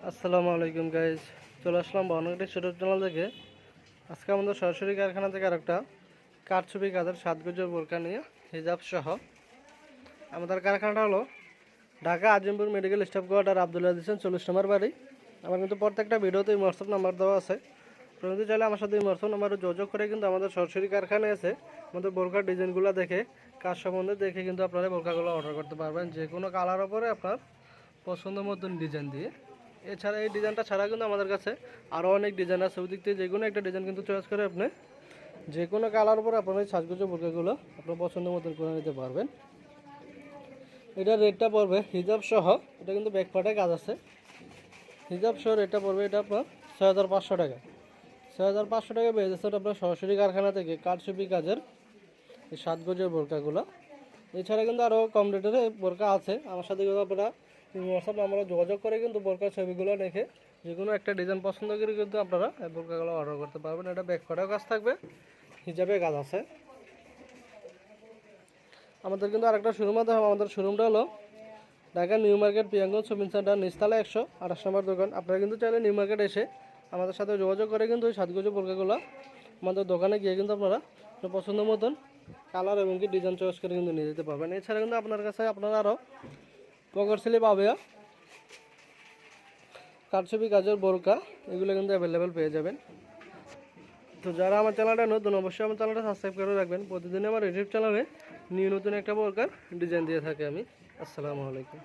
আসসালামু আলাইকুম গাইজ, চলে আসলাম বাউন্ডারি ইউটিউব চ্যানেল থেকে। আজকে আমাদের সরাসরি কারখানা থেকে আরেকটা কারচুপি কাজের সাজগোজের বোরকা নিয়ে হিজাব সহ। আমাদের কারখানাটা হলো Dhaka Azimpur medical staff quarter, Abdul আজিজের 40 নম্বর বাড়ি। আমার কিন্তু প্রত্যেকটা ভিডিওতে হোয়াটসঅ্যাপ নাম্বার দেওয়া আছে। প্রতিনিধি চাইলে আমার সাথে হোয়াটসঅ্যাপ নাম্বারে যোগাযোগ করে কিন্তু আমাদের সরাসরি কারখানায় এসে আমাদের বোরকার ডিজাইনগুলো দেখে, কাজ সম্বন্ধে দেখে কিন্তু আপনারা বোরকাগুলো অর্ডার করতে পারবেন, যে কোনো কালার ওপরে আপনার পছন্দ মতন ডিজাইন দিয়ে। এছাড়া এই ডিজাইনটা ছাড়া কিন্তু আমাদের কাছে আরও অনেক ডিজাইন আছে। ওই দিক থেকে যে কোনো একটা ডিজাইন কিন্তু চয়েস করে আপনি যে কোনো কালার উপরে আপনার এই সাজগোজের বোরকাগুলো আপনার পছন্দ মতন করে নিতে পারবেন। এটার রেটটা পড়বে হিজাব সহ, এটা কিন্তু ব্যাকপার্টে কাজ আছে। হিজাব সহ রেটটা পড়বে এটা আপনার 6500 টাকা। 6500 টাকা পেয়ে যাচ্ছে আপনার সরাসরি কারখানা থেকে কারচুপি কাজের এই সাজগোজের বোরকাগুলো। এছাড়া কিন্তু আরও কম রেটের বোরকা আছে। আমার সাথে কিন্তু আপনারা হোয়াটসঅ্যাপ নাম্বারে যোগাযোগ করে কিন্তু বোরকার ছবিগুলো দেখে যে কোনো একটা ডিজাইন পছন্দ করে কিন্তু আপনারা এই বোরকাগুলো অর্ডার করতে পারবেন। এটা ব্যাকপার্টেও কাজ থাকবে, হিজাবে কাজ আছে। আমাদের কিন্তু আরেকটা শোরুম আছে। আমাদের শোরুমটা হলো Dhaka new market, Priyangan shopping centre, নিচতলা 128 নম্বর দোকান। আপনারা কিন্তু চাইলে নিউ মার্কেট এসে আমাদের সাথে যোগাযোগ করে কিন্তু ওই সাজগোজের বোরকাগুলো আমাদের দোকানে গিয়ে কিন্তু আপনারা পছন্দ মতন কালার এবং কি ডিজাইন চয়েস করে কিন্তু নিয়ে যেতে পারবেন। এছাড়া কিন্তু আপনার কাছে আপনারা আরও পকেট স্লিপ পাবে, কারচুপি কাজের বোরকা, এগুলো কিন্তু অ্যাভেলেবেল পেয়ে যাবেন। তো যারা আমার চ্যানেলটা নতুন, অবশ্যই আমার চ্যানেলটা সাবস্ক্রাইব করে রাখবেন। প্রতিদিন আমার ইউটিউব চ্যানেলে নিউ নতুন একটা বোরকার ডিজাইন দিয়ে থাকি আমি। আসসালামু আলাইকুম।